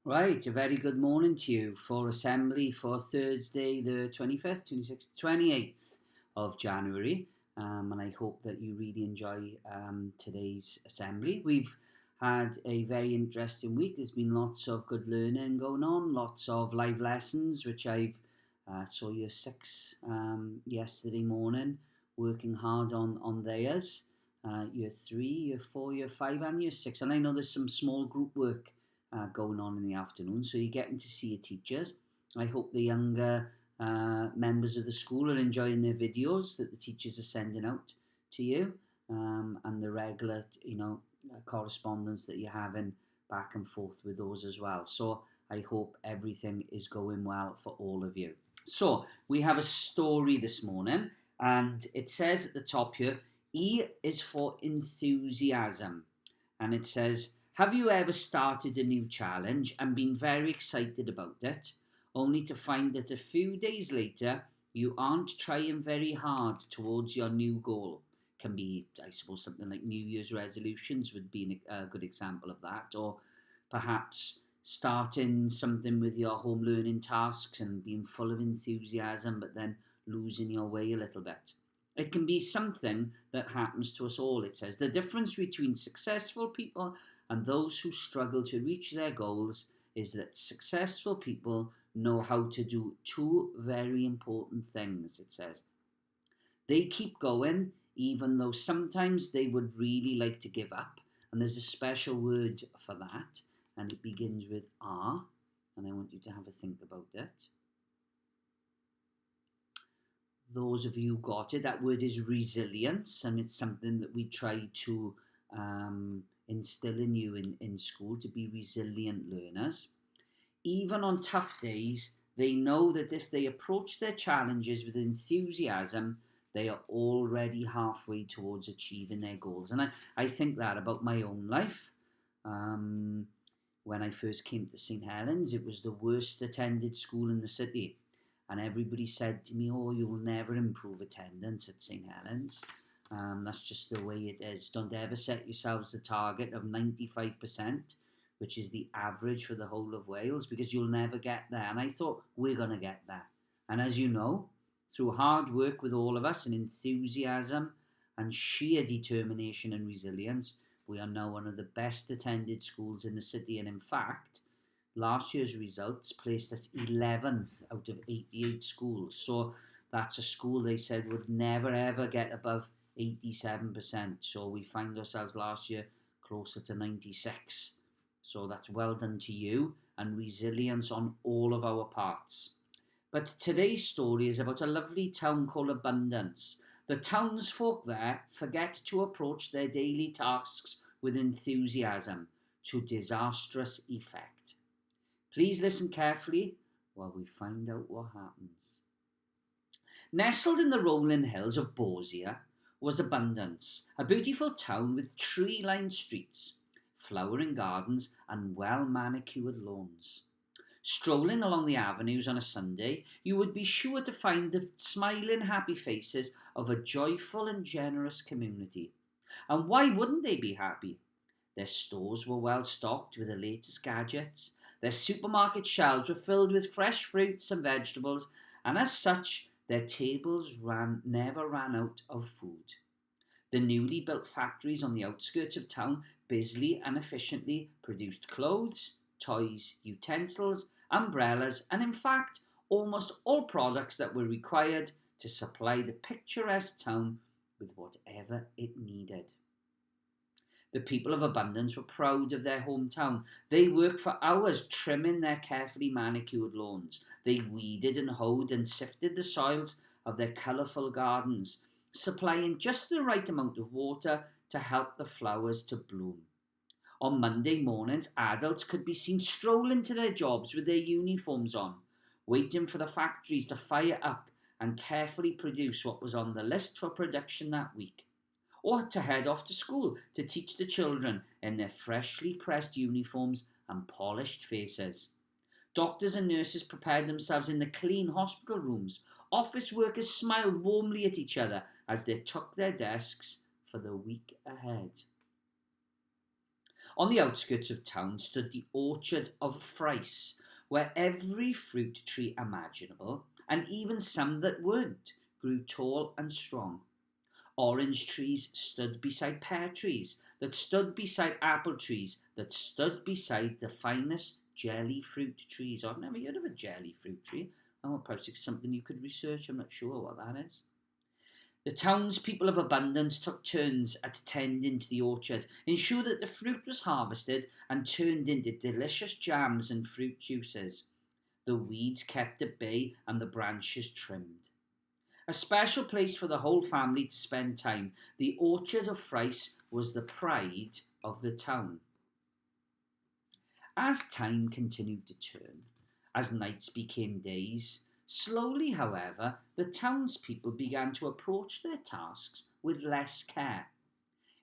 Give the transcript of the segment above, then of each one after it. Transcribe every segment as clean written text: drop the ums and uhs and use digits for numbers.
Right, a very good morning to you for Assembly for Thursday, the 25th, 26th, 28th of January. And I hope that you really enjoy today's Assembly. We've had a very interesting week. There's been lots of good learning going on, lots of live lessons, which I've saw year 6 yesterday morning, working hard on theirs. Year 3, year 4, year 5 and year 6. And I know there's some small group work going on in the afternoon, so you're getting to see your teachers. I hope the younger members of the school are enjoying their videos that the teachers are sending out to you, and the regular, correspondence that you're having back and forth with those as well. So I hope everything is going well for all of you. So we have a story this morning, and it says at the top here, E is for enthusiasm, and it says, have you ever started a new challenge and been very excited about it, only to find that a few days later you aren't trying very hard towards your new goal? Can be, I suppose, something like New Year's resolutions would be a good example of that, or perhaps starting something with your home learning tasks and being full of enthusiasm but then losing your way a little bit. It can be something that happens to us all. It says the difference between successful people and those who struggle to reach their goals is that successful people know how to do two very important things, it says. They keep going even though sometimes they would really like to give up. And there's a special word for that, and it begins with R, and I want you to have a think about it. Those of you who got it, that word is resilience, and it's something that we try to instill in you in school, to be resilient learners. Even on tough days, they know that if they approach their challenges with enthusiasm, they are already halfway towards achieving their goals. And I think that about my own life. When I first came to St. Helens, it was the worst attended school in the city. And everybody said to me, oh, you will never improve attendance at St. Helens. That's just the way it is. Don't ever set yourselves a target of 95%, which is the average for the whole of Wales, because you'll never get there. And I thought, we're going to get there. And as you know, through hard work with all of us and enthusiasm and sheer determination and resilience, we are now one of the best attended schools in the city. And in fact, last year's results placed us 11th out of 88 schools. So that's a school they said would never ever get above 87%. So we find ourselves last year closer to 96. So that's well done to you, and resilience on all of our parts. But today's story is about a lovely town called Abundance. The townsfolk there forget to approach their daily tasks with enthusiasm, to disastrous effect. Please listen carefully while we find out what happens. Nestled in the rolling hills of Bosia was Abundance, a beautiful town with tree-lined streets, flowering gardens and well-manicured lawns. Strolling along the avenues on a Sunday, you would be sure to find the smiling, happy faces of a joyful and generous community. And why wouldn't they be happy? Their stores were well stocked with the latest gadgets. Their supermarket shelves were filled with fresh fruits and vegetables, and as such, their tables never ran out of food. The newly built factories on the outskirts of town busily and efficiently produced clothes, toys, utensils, umbrellas, and in fact, almost all products that were required to supply the picturesque town with whatever it needed. The people of Abundance were proud of their hometown. They worked for hours trimming their carefully manicured lawns. They weeded and hoed and sifted the soils of their colourful gardens, supplying just the right amount of water to help the flowers to bloom. On Monday mornings, adults could be seen strolling to their jobs with their uniforms on, waiting for the factories to fire up and carefully produce what was on the list for production that week, or to head off to school to teach the children in their freshly pressed uniforms and polished faces. Doctors and nurses prepared themselves in the clean hospital rooms. Office workers smiled warmly at each other as they took their desks for the week ahead. On the outskirts of town stood the orchard of Frice, where every fruit tree imaginable, and even some that weren't, grew tall and strong. Orange trees stood beside pear trees, that stood beside apple trees, that stood beside the finest jelly fruit trees. I've never heard of a jelly fruit tree. Oh, perhaps it's something you could research. I'm not sure what that is. The townspeople of abundance took turns at tending to the orchard, ensured that the fruit was harvested and turned into delicious jams and fruit juices. The weeds kept at bay and the branches trimmed. A special place for the whole family to spend time, the orchard of Frice was the pride of the town. As time continued to turn, as nights became days, slowly, however, the townspeople began to approach their tasks with less care.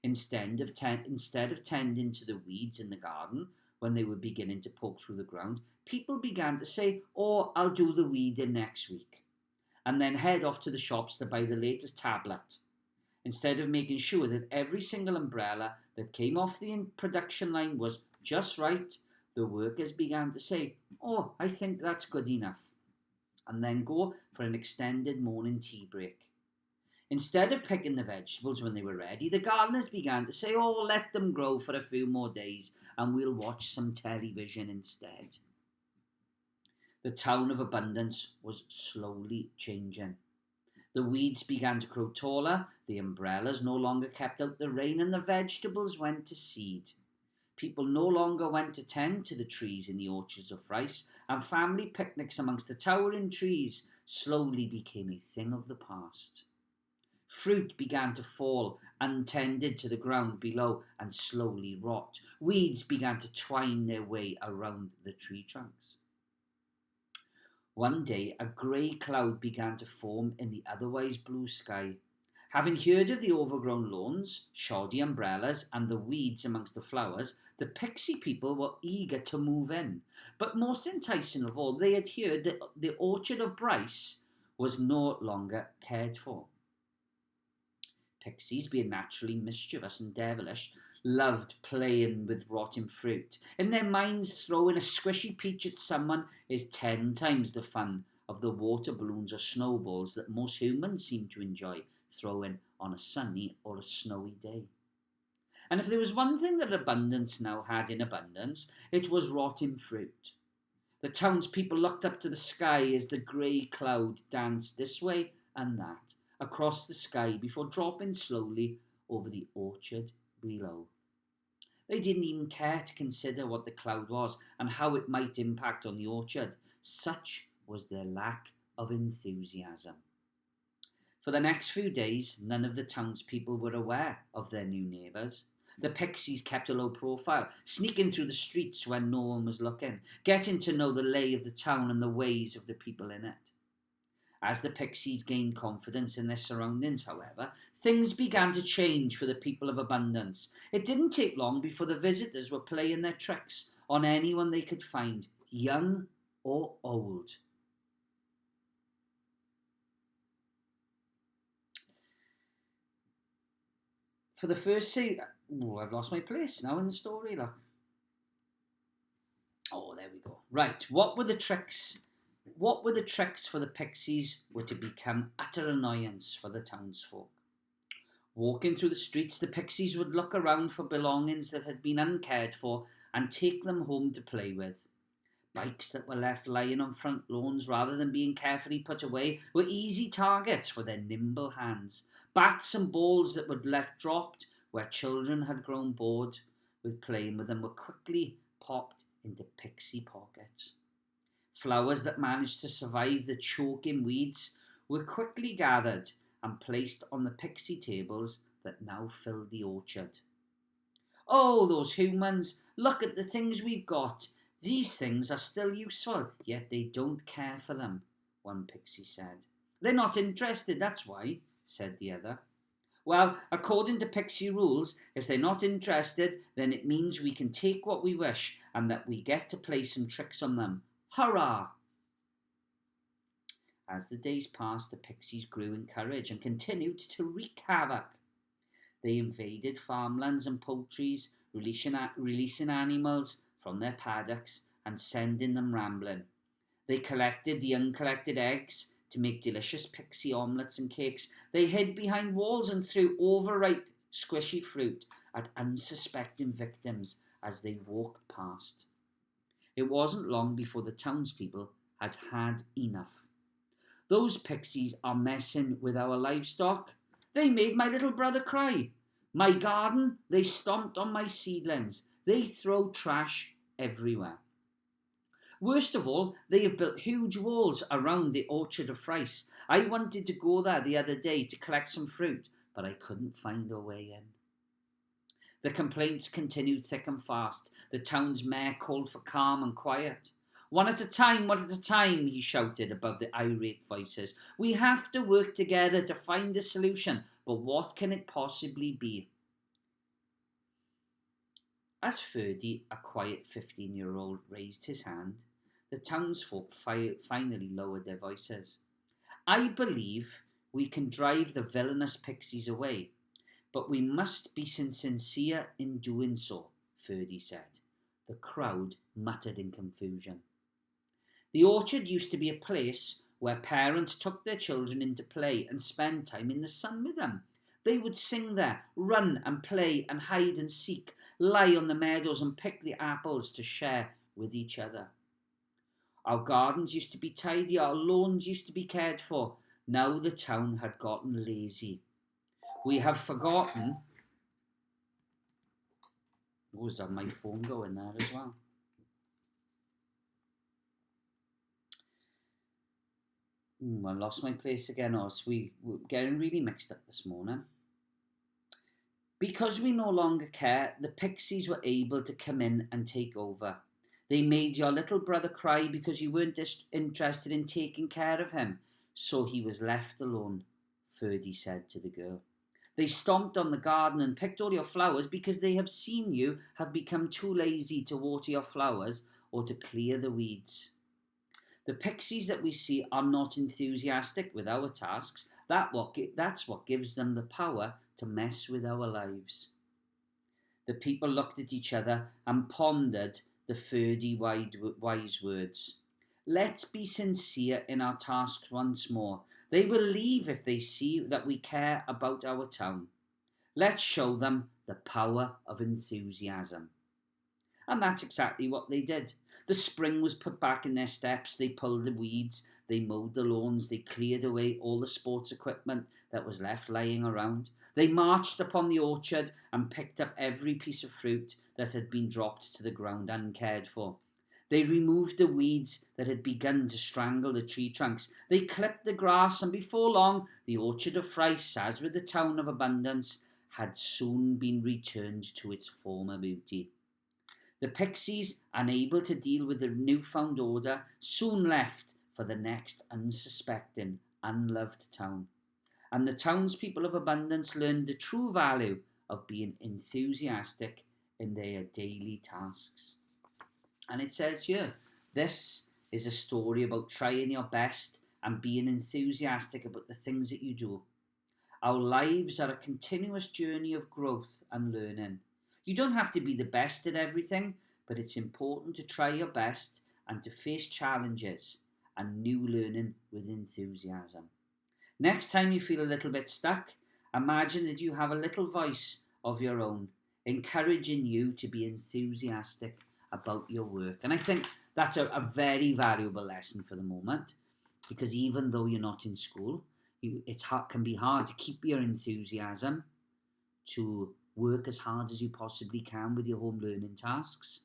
Instead of tending to the weeds in the garden when they were beginning to poke through the ground, people began to say, "Oh, I'll do the weeding next week," and then head off to the shops to buy the latest tablet. Instead of making sure that every single umbrella that came off the production line was just right, the workers began to say, "Oh, I think that's good enough," and then go for an extended morning tea break. Instead of picking the vegetables when they were ready, the gardeners began to say, "Oh, let them grow for a few more days and we'll watch some television instead." The town of abundance was slowly changing. The weeds began to grow taller, the umbrellas no longer kept out the rain, and the vegetables went to seed. People no longer went to tend to the trees in the orchards of Rice, and family picnics amongst the towering trees slowly became a thing of the past. Fruit began to fall untended to the ground below and slowly rot. Weeds began to twine their way around the tree trunks. One day, a grey cloud began to form in the otherwise blue sky. Having heard of the overgrown lawns, shoddy umbrellas, and the weeds amongst the flowers, the pixie people were eager to move in. But most enticing of all, they had heard that the orchard of Bryce was no longer cared for. Pixies, being naturally mischievous and devilish, loved playing with rotten fruit. In their minds, throwing a squishy peach at someone is 10 times the fun of the water balloons or snowballs that most humans seem to enjoy throwing on a sunny or a snowy day. And if there was one thing that abundance now had in abundance, it was rotten fruit. The townspeople looked up to the sky as the grey cloud danced this way and that across the sky before dropping slowly over the orchard below. They didn't even care to consider what the cloud was and how it might impact on the orchard. Such was their lack of enthusiasm. For the next few days, none of the townspeople were aware of their new neighbours. The pixies kept a low profile, sneaking through the streets when no one was looking, getting to know the lay of the town and the ways of the people in it. As the pixies gained confidence in their surroundings, however, things began to change for the people of abundance. It didn't take long before the visitors were playing their tricks on anyone they could find, young or old. For the first I've lost my place now in the story, look. Oh, there we go. Right, what were the tricks? What were the tricks for the pixies were to become utter annoyance for the townsfolk. Walking through the streets, the pixies would look around for belongings that had been uncared for and take them home to play with. Bikes that were left lying on front lawns rather than being carefully put away were easy targets for their nimble hands. Bats and balls that were left dropped where children had grown bored with playing with them were quickly popped into pixie pockets. Flowers that managed to survive the choking weeds were quickly gathered and placed on the pixie tables that now filled the orchard. "Oh, those humans, look at the things we've got. These things are still useful, yet they don't care for them," one pixie said. "They're not interested, that's why," said the other. "Well, according to pixie rules, if they're not interested, then it means we can take what we wish and that we get to play some tricks on them. Hurrah!" As the days passed, the pixies grew in courage and continued to wreak havoc. They invaded farmlands and poultries, releasing animals from their paddocks and sending them rambling. They collected the uncollected eggs to make delicious pixie omelettes and cakes. They hid behind walls and threw overripe, squishy fruit at unsuspecting victims as they walked past. It wasn't long before the townspeople had had enough. Those pixies are messing with our livestock. They made my little brother cry. My garden, they stomped on my seedlings. They throw trash everywhere. Worst of all, they have built huge walls around the orchard of Rice. I wanted to go there the other day to collect some fruit, but I couldn't find a way in. The complaints continued thick and fast. The town's mayor called for calm and quiet. One at a time, he shouted above the irate voices. We have to work together to find a solution, but what can it possibly be? As Ferdy, a quiet 15-year-old, raised his hand, the townsfolk finally lowered their voices. I believe we can drive the villainous pixies away, but we must be sincere in doing so, Ferdy said. The crowd muttered in confusion. The orchard used to be a place where parents took their children in to play and spend time in the sun with them. They would sing there, run and play and hide and seek, lie on the meadows and pick the apples to share with each other. Our gardens used to be tidy, our lawns used to be cared for. Now the town had gotten lazy. We have forgotten... Oh, is that my phone going there as well? I lost my place again. We're getting really mixed up this morning. Because we no longer care, the pixies were able to come in and take over. They made your little brother cry because you weren't interested in taking care of him. So he was left alone, Ferdy said to the girl. They stomped on the garden and picked all your flowers because they have seen you have become too lazy to water your flowers or to clear the weeds. The pixies that we see are not enthusiastic with our tasks. That's what gives them the power to mess with our lives. The people looked at each other and pondered the Ferdy wise words. Let's be sincere in our tasks once more. They will leave if they see that we care about our town. Let's show them the power of enthusiasm. And that's exactly what they did. The spring was put back in their steps. They pulled the weeds, they mowed the lawns, they cleared away all the sports equipment that was left lying around. They marched upon the orchard and picked up every piece of fruit that had been dropped to the ground uncared for. They removed the weeds that had begun to strangle the tree trunks. They clipped the grass, and before long, the orchard of Rice, as with the town of Abundance, had soon been returned to its former beauty. The pixies, unable to deal with the newfound order, soon left for the next unsuspecting, unloved town. And the townspeople of Abundance learned the true value of being enthusiastic in their daily tasks. And it says here, this is a story about trying your best and being enthusiastic about the things that you do. Our lives are a continuous journey of growth and learning. You don't have to be the best at everything, but it's important to try your best and to face challenges and new learning with enthusiasm. Next time you feel a little bit stuck, imagine that you have a little voice of your own, encouraging you to be enthusiastic about your work. And I think that's a very valuable lesson for the moment, because even though you're not in school, it can be hard to keep your enthusiasm, to work as hard as you possibly can with your home learning tasks.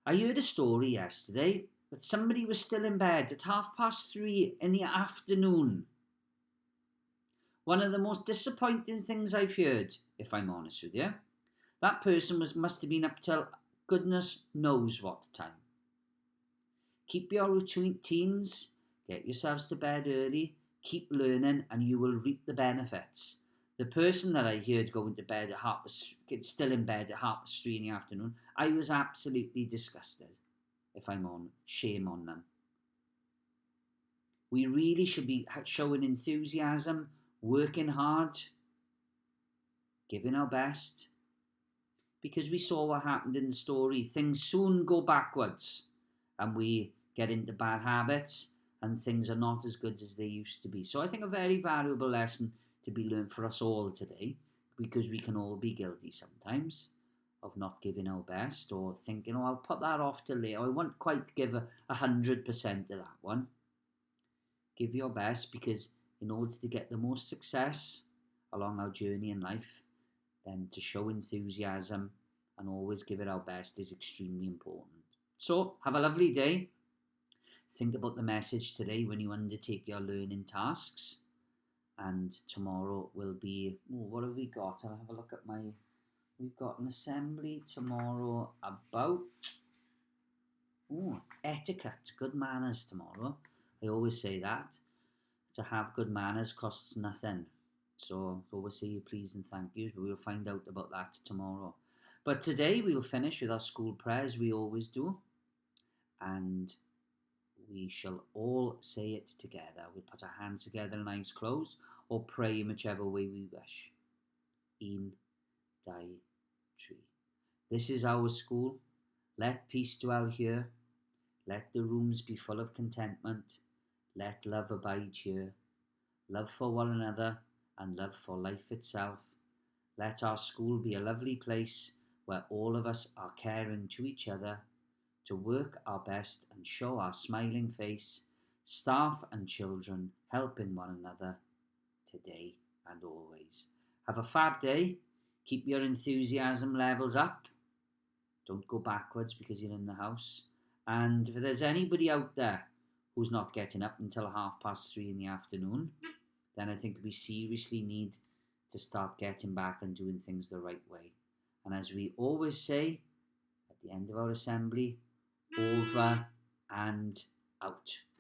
I heard a story yesterday that somebody was still in bed at 3:30 in the afternoon. One of the most disappointing things I've heard, if I'm honest with you. That person must have been up till goodness knows what time. Keep your routines, get yourselves to bed early, keep learning, and you will reap the benefits. The person that I heard going to bed at still in bed at 3:30 in the afternoon, I was absolutely disgusted, if I'm on. Shame on them. We really should be showing enthusiasm, working hard, giving our best. because we saw what happened in the story. Things soon go backwards and we get into bad habits and things are not as good as they used to be. So I think a very valuable lesson to be learned for us all today, because we can all be guilty sometimes of not giving our best or thinking, oh, I'll put that off till later. I won't quite give 100% of that one. Give your best, because in order to get the most success along our journey in life, then to show enthusiasm and always give it our best is extremely important. So have a lovely day. Think about the message today when you undertake your learning tasks. And tomorrow will be, what have we got? I'll have a look at we've got an assembly tomorrow about etiquette, good manners tomorrow. I always say that. To have good manners costs nothing. So always say your please and thank yous, but we'll find out about that tomorrow. But today we will finish with our school prayers, we always do. And we shall all say it together. We'll put our hands together and eyes closed, or pray in whichever way we wish. In thy tree. This is our school. Let peace dwell here. Let the rooms be full of contentment. Let love abide here. Love for one another and love for life itself. Let our school be a lovely place where all of us are caring to each other, to work our best and show our smiling face, staff and children helping one another today and always. Have a fab day. Keep your enthusiasm levels up. Don't go backwards because you're in the house. And if there's anybody out there who's not getting up until 3:30 in the afternoon, then I think we seriously need to start getting back and doing things the right way. And as we always say at the end of our assembly, over and out.